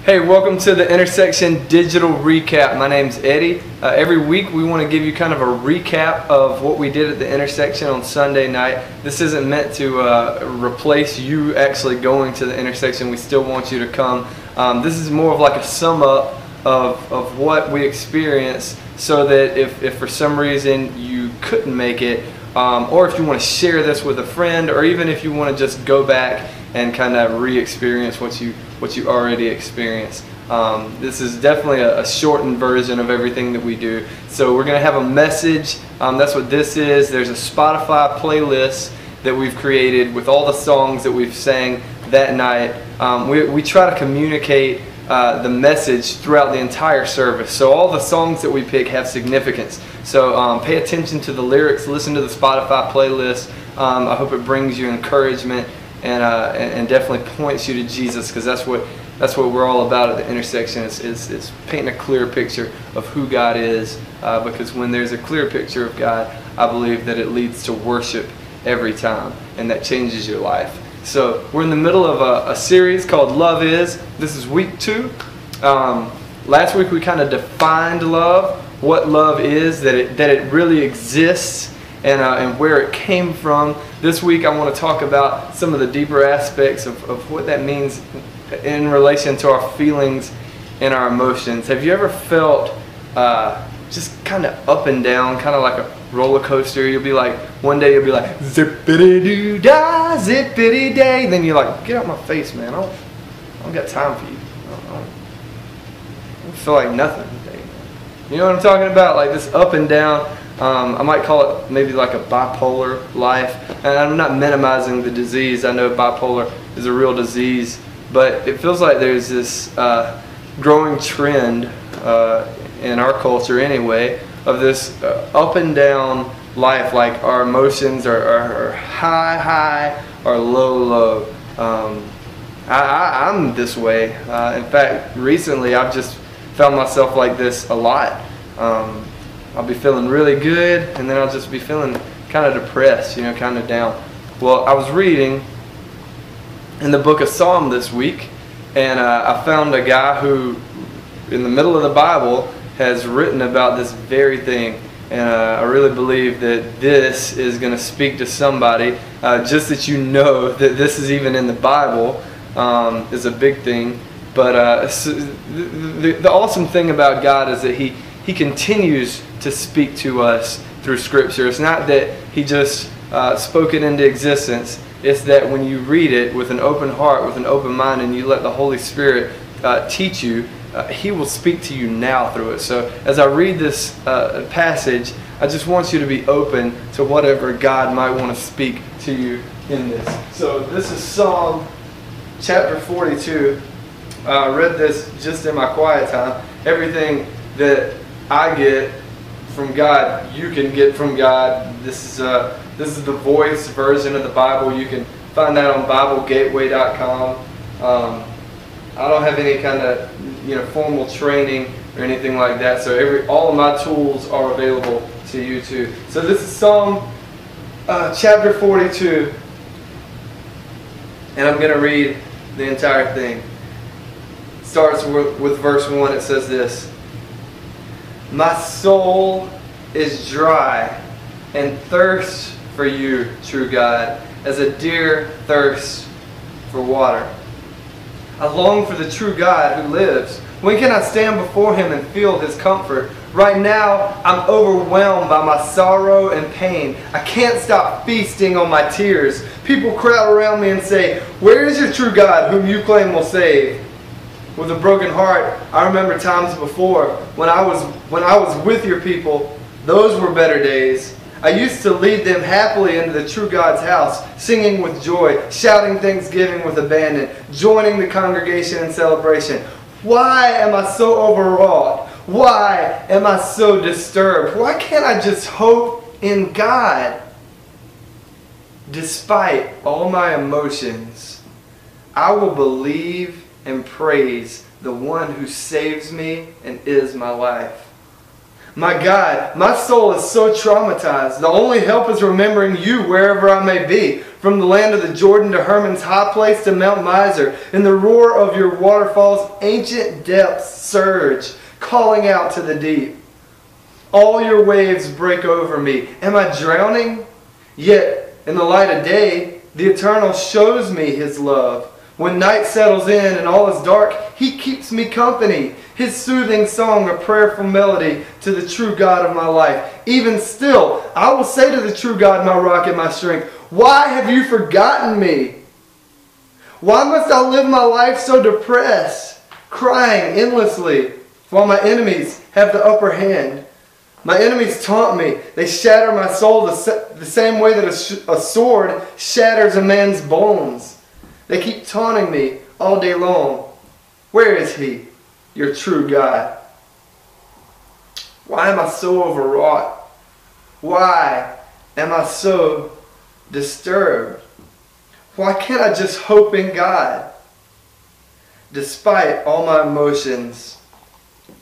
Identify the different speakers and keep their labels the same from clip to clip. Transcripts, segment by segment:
Speaker 1: Hey, welcome to the Intersection Digital Recap. My name's Eddie. Every week we want to give you kind of a recap of what we did at the Intersection on Sunday night. This isn't meant to replace you actually going to the Intersection. We still want you to come. This is more of like a sum up of what we experienced, so that if for some reason you couldn't make it, or if you want to share this with a friend, or even if you want to just go back and kind of re-experience what you already experienced. This is definitely a shortened version of everything that we do. So we're going to have a message. That's what this is. There's a Spotify playlist that we've created with all the songs that we've sang that night. We try to communicate the message throughout the entire service. So all the songs that we pick have significance. So pay attention to the lyrics, listen to the Spotify playlist. I hope it brings you encouragement and definitely points you to Jesus, because that's what we're all about at the Intersection. Is painting a clear picture of who God is, because when there's a clear picture of God, I believe that it leads to worship every time, and that changes your life. So we're in the middle of a series called Love Is. This is week 2. Last week we kind of defined love, what love is, that it really exists, and where it came from. This week I want to talk about some of the deeper aspects of what that means in relation to our feelings and our emotions. Have you ever felt just kind of up and down, kind of like a roller coaster? You'll be like, one day you'll be like, zippity-doo-dah, zippity-day. Then you're like, get out my face, man. I don't got time for you. I don't feel like nothing today. You know what I'm talking about? Like this up and down. I might call it maybe like a bipolar life. And I'm not minimizing the disease. I know bipolar is a real disease. But it feels like there's this growing trend in our culture anyway, of this up and down life. Like our emotions are high or low. I'm this way. In fact, recently I've just found myself like this a lot. I'll be feeling really good, and then I'll just be feeling kind of depressed, kind of down. Well, I was reading in the book of Psalm this week, and I found a guy who, in the middle of the Bible, has written about this very thing. And I really believe that this is going to speak to somebody. Just that you know that this is even in the Bible is a big thing. But the awesome thing about God is that He continues to speak to us through Scripture. It's not that He just spoke it into existence. It's that when you read it with an open heart, with an open mind, and you let the Holy Spirit teach you, He will speak to you now through it. So as I read this passage, I just want you to be open to whatever God might want to speak to you in this. So this is Psalm chapter 42. I read this just in my quiet time. Everything that I get from God, you can get from God. This is the Voice version of the Bible. You can find that on BibleGateway.com. I don't have any kind of formal training or anything like that, so all of my tools are available to you too. So this is Psalm chapter 42, and I'm going to read the entire thing. It starts with verse 1. It says this: "My soul is dry and thirsts for you, true God, as a deer thirsts for water. I long for the true God who lives. When can I stand before Him and feel His comfort? Right now, I'm overwhelmed by my sorrow and pain. I can't stop feasting on my tears. People crowd around me and say, 'Where is your true God whom you claim will save?' With a broken heart, I remember times before when I was with your people. Those were better days. I used to lead them happily into the true God's house, singing with joy, shouting thanksgiving with abandon, joining the congregation in celebration. Why am I so overwrought? Why am I so disturbed? Why can't I just hope in God? Despite all my emotions, I will believe and praise the one who saves me and is my life. My God, my soul is so traumatized. The only help is remembering you wherever I may be. From the land of the Jordan to Hermon's high place to Mount Miser, in the roar of your waterfalls, ancient depths surge, calling out to the deep. All your waves break over me. Am I drowning? Yet, in the light of day, the Eternal shows me His love. When night settles in and all is dark, He keeps me company. His soothing song, a prayerful melody to the true God of my life. Even still, I will say to the true God, my rock and my strength, why have you forgotten me? Why must I live my life so depressed, crying endlessly, while my enemies have the upper hand? My enemies taunt me. They shatter my soul the same way that a sword shatters a man's bones. They keep taunting me all day long. Where is He, your true God? Why am I so overwrought? Why am I so disturbed? Why can't I just hope in God? Despite all my emotions,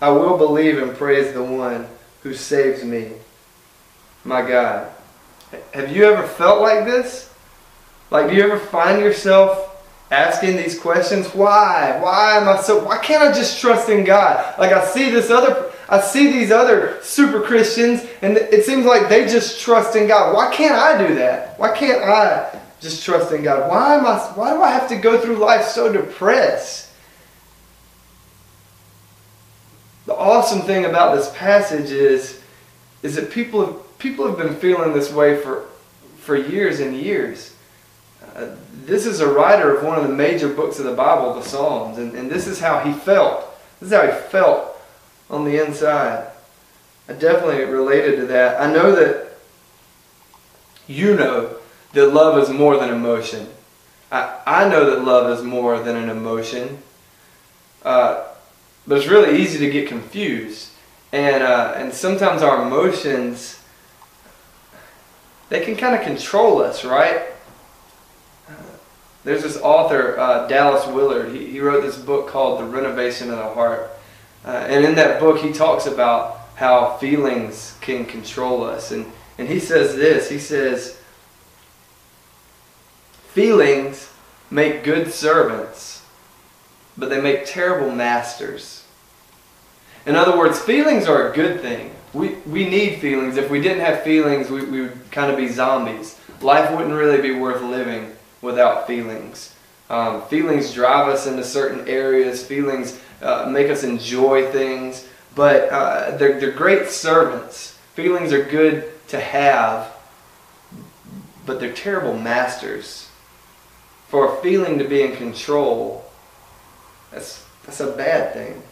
Speaker 1: I will believe and praise the one who saves me, my God. Have you ever felt like this? Like, do you ever find yourself asking these questions? Why? Why can't I just trust in God? Like, I see these other super Christians, and it seems like they just trust in God. Why can't I do that? Why can't I just trust in God? Why do I have to go through life so depressed? The awesome thing about this passage is that people have been feeling this way for years and years. This is a writer of one of the major books of the Bible, the Psalms, and this is how he felt. This is how he felt on the inside. I definitely related to that. I know that you know that love is more than emotion. I know that love is more than an emotion. But it's really easy to get confused. And sometimes our emotions, they can kind of control us, right? There's this author, Dallas Willard. He wrote this book called The Renovation of the Heart. And in that book, he talks about how feelings can control us. And he says this. He says, feelings make good servants, but they make terrible masters. In other words, feelings are a good thing. We need feelings. If we didn't have feelings, we would kind of be zombies. Life wouldn't really be worth living without feelings. Feelings drive us into certain areas. Feelings make us enjoy things. But they're great servants. Feelings are good to have, but they're terrible masters. For a feeling to be in control, that's a bad thing.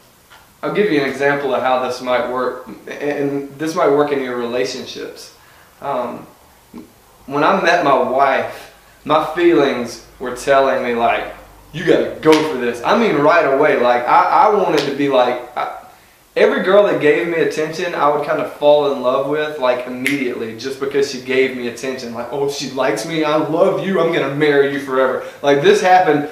Speaker 1: I'll give you an example of how this might work, and this might work in your relationships. When I met my wife, my feelings were telling me, like, you gotta go for this. I mean, right away. Like, I wanted to be like, every girl that gave me attention, I would kind of fall in love with, like, immediately, just because she gave me attention. Like, oh, she likes me, I love you, I'm gonna marry you forever. Like, this happened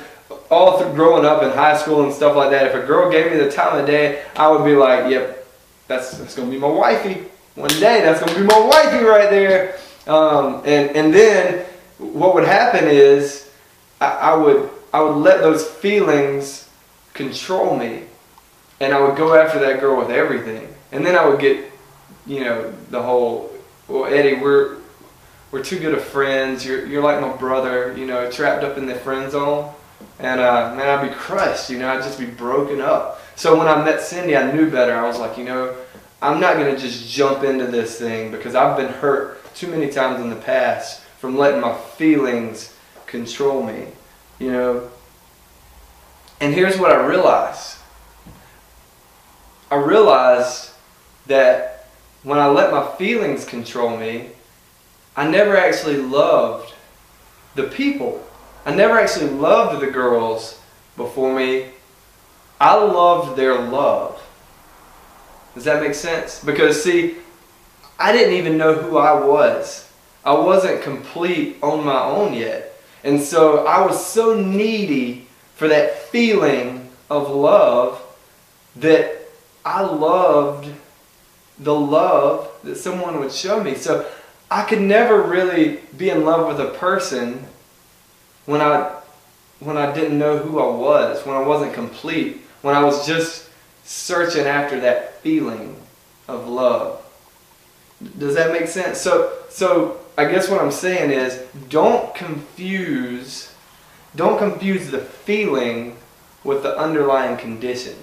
Speaker 1: all through growing up in high school and stuff like that. If a girl gave me the time of day, I would be like, yep, that's going to be my wifey. One day, that's going to be my wifey right there. And then what would happen is I would let those feelings control me. And I would go after that girl with everything. And then I would get, the whole, well, Eddie, we're too good of friends. You're like my brother, trapped up in the friend zone. And man, I'd be crushed, I'd just be broken up. So when I met Cindy, I knew better. I was like, I'm not going to just jump into this thing, because I've been hurt too many times in the past from letting my feelings control me, And here's what I realized. I realized that when I let my feelings control me, I never actually loved the people. I never actually loved the girls before me. I loved their love. Does that make sense? Because, see, I didn't even know who I was. I wasn't complete on my own yet. And so I was so needy for that feeling of love that I loved the love that someone would show me. So I could never really be in love with a person when I didn't know who I was, when I wasn't complete, when I was just searching after that feeling of love. Does that make sense? So I guess what I'm saying is, don't confuse the feeling with the underlying condition.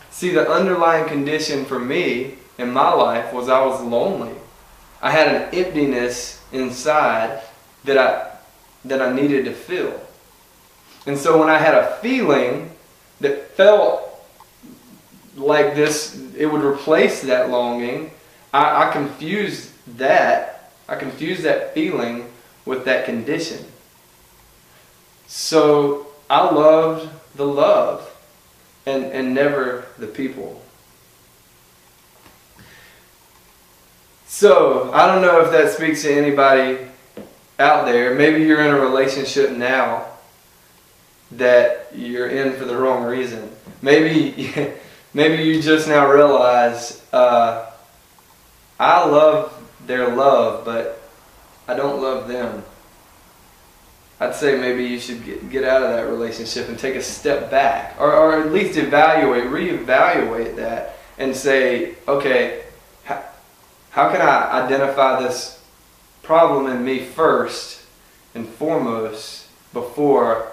Speaker 1: See, the underlying condition for me in my life was I was lonely. I had an emptiness inside that I needed to fill. And so when I had a feeling that felt like this, it would replace that longing, I confused that. I confused that feeling with that condition. So I loved the love and never the people. So I don't know if that speaks to anybody out there. Maybe you're in a relationship now that you're in for the wrong reason. Maybe you just now realize, I love their love, but I don't love them. I'd say maybe you should get out of that relationship and take a step back, or at least reevaluate that and say, okay, how can I identify this problem in me first and foremost before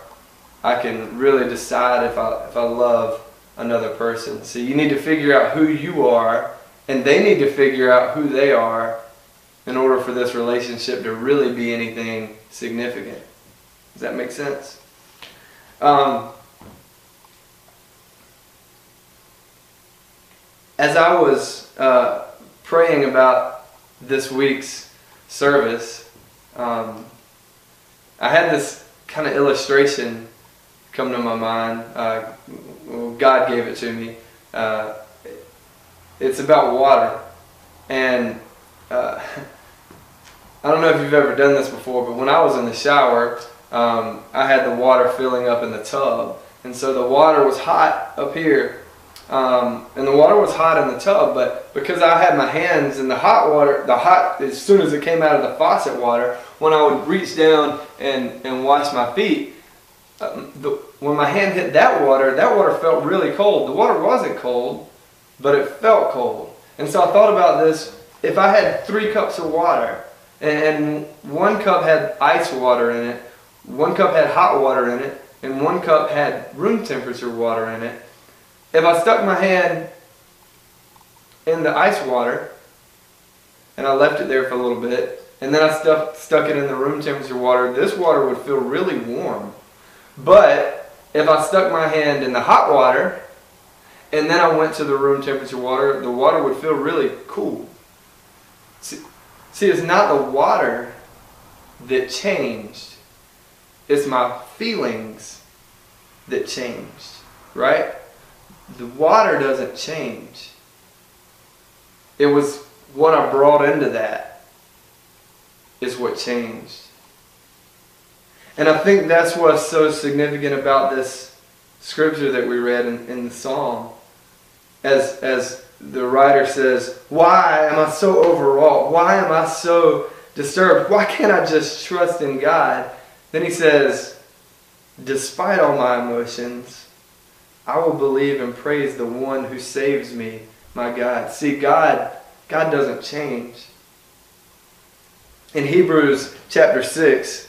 Speaker 1: I can really decide if I love another person. So you need to figure out who you are, and they need to figure out who they are in order for this relationship to really be anything significant. Does that make sense? As I was praying about this week's service, I had this kind of illustration come to my mind. God gave it to me. It's about water. And I don't know if you've ever done this before, but when I was in the shower, I had the water filling up in the tub. And so the water was hot up here. And the water was hot in the tub, but because I had my hands in the hot water, as soon as it came out of the faucet water, when I would reach down and wash my feet, when my hand hit that water felt really cold. The water wasn't cold, but it felt cold. And so I thought about this. If I had 3 cups of water, and 1 cup had ice water in it, 1 cup had hot water in it, and 1 cup had room temperature water in it, if I stuck my hand in the ice water and I left it there for a little bit, and then I stuck it in the room temperature water, this water would feel really warm. But if I stuck my hand in the hot water and then I went to the room temperature water, the water would feel really cool. See, it's not the water that changed. It's my feelings that changed, right? The water doesn't change. It was what I brought into that is what changed. And I think that's what's so significant about this scripture that we read in the Psalm. As the writer says, why am I so overwrought? Why am I so disturbed? Why can't I just trust in God? Then he says, despite all my emotions, I will believe and praise the one who saves me, my God. See, God doesn't change. In Hebrews chapter 6,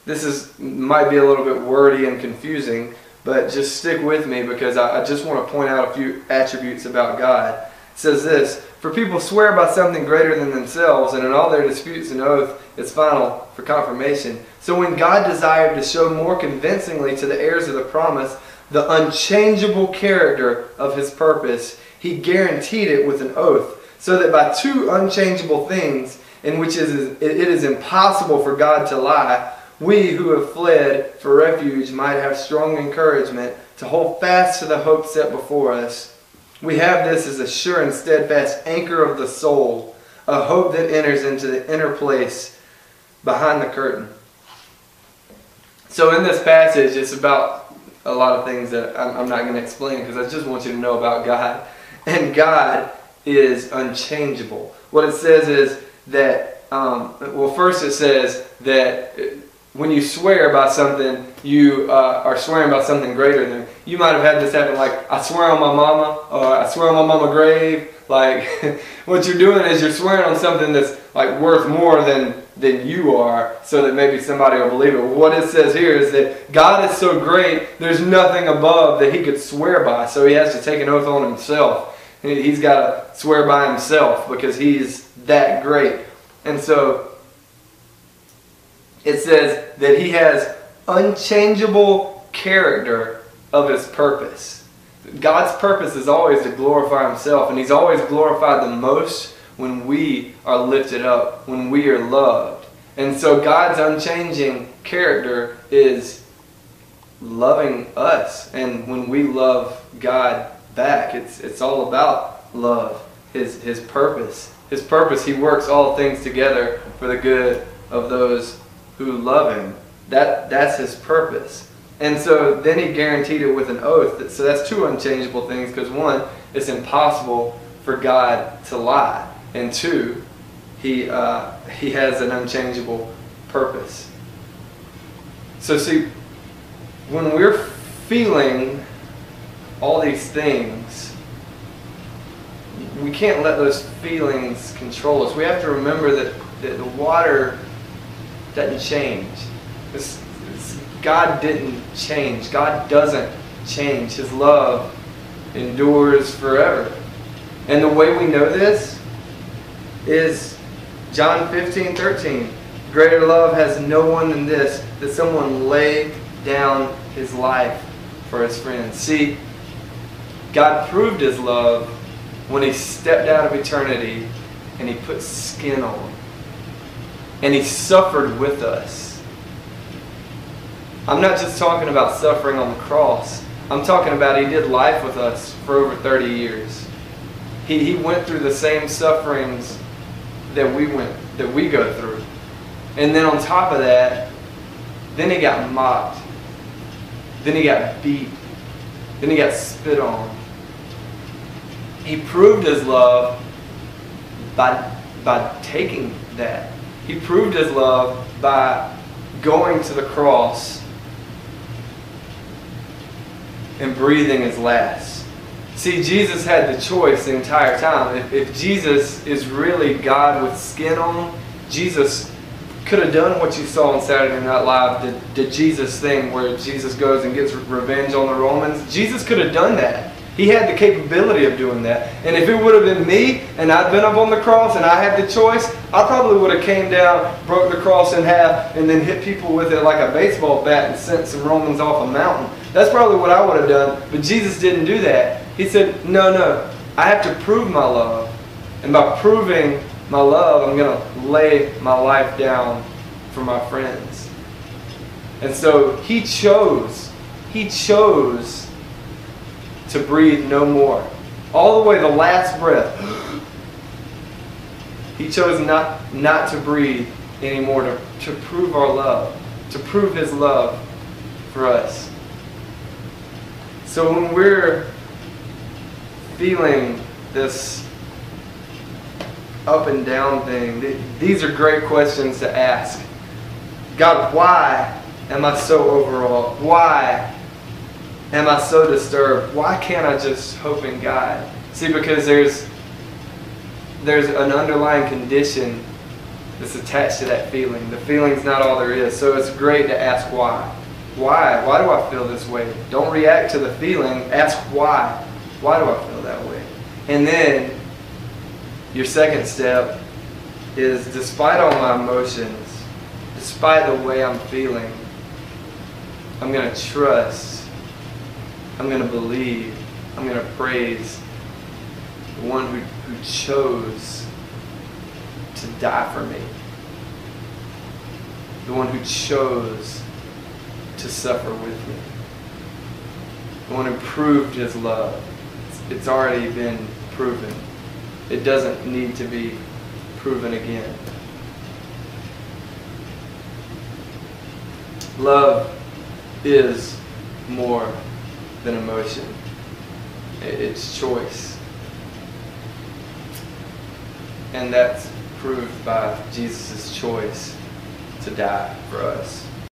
Speaker 1: this might be a little bit wordy and confusing, but just stick with me because I just want to point out a few attributes about God. It says this, for people swear by something greater than themselves, and in all their disputes an oath is final for confirmation. So when God desired to show more convincingly to the heirs of the promise the unchangeable character of his purpose, he guaranteed it with an oath, so that by 2 unchangeable things in which it is impossible for God to lie, we who have fled for refuge might have strong encouragement to hold fast to the hope set before us. We have this as a sure and steadfast anchor of the soul, a hope that enters into the inner place behind the curtain. So in this passage, it's about a lot of things that I'm not going to explain because I just want you to know about God. And God is unchangeable. What it says is that well, first it says that when you swear by something, you are swearing by something greater than. You might have had this happen, like, I swear on my mama, or I swear on my mama grave. Like, what you're doing is you're swearing on something that's like worth more than you are, so that maybe somebody will believe it. What it says here is that God is so great, there's nothing above that he could swear by, so he has to take an oath on himself. He's got to swear by himself because he's that great. And so it says that he has unchangeable character of his purpose. God's purpose is always to glorify himself, and he's always glorified the most when we are lifted up, when we are loved. And so God's unchanging character is loving us, and when we love God back, it's all about love. His purpose. His purpose, he works all things together for the good of those who love him. That's his purpose. And so then he guaranteed it with an oath. So that's two unchangeable things, because one, it's impossible for God to lie. And two, he has an unchangeable purpose. So see, when we're feeling all these things, we can't let those feelings control us. We have to remember that the water doesn't change. God didn't change. God doesn't change. His love endures forever. And the way we know this is John 15:13. Greater love has no one than this, that someone laid down his life for his friends. See, God proved his love when he stepped out of eternity and he put skin on. And he suffered with us. I'm not just talking about suffering on the cross. I'm talking about he did life with us for over 30 years. He went through the same sufferings that we go through. And then on top of that, then he got mocked. Then he got beat. Then he got spit on. He proved his love by taking that. He proved his love by going to the cross and breathing his last. See, Jesus had the choice the entire time. If Jesus is really God with skin on, Jesus could have done what you saw on Saturday Night Live, the Jesus thing where Jesus goes and gets revenge on the Romans. Jesus could have done that. He had the capability of doing that. And if it would have been me and I'd been up on the cross and I had the choice, I probably would have came down, broke the cross in half, and then hit people with it like a baseball bat and sent some Romans off a mountain. That's probably what I would have done. But Jesus didn't do that. He said, no, I have to prove my love. And by proving my love, I'm going to lay my life down for my friends. And so he chose to breathe no more. All the way, the last breath. He chose not to breathe anymore, to prove our love, to prove his love for us. So when we're feeling this up and down thing, these are great questions to ask. God, why am I so overawed? Why am I so disturbed? Why can't I just hope in God? See, because there's an underlying condition that's attached to that feeling. The feeling's not all there is. So it's great to ask why. Why? Why do I feel this way? Don't react to the feeling. Ask why. Why do I feel that way? And then your second step is, despite all my emotions, despite the way I'm feeling, I'm going to trust, I'm going to believe, I'm going to praise the one who chose to die for me. The one who chose to suffer with me. The one who proved his love. It's already been proven. It doesn't need to be proven again. Love is more than emotion. It's choice. And that's proved by Jesus' choice to die for us.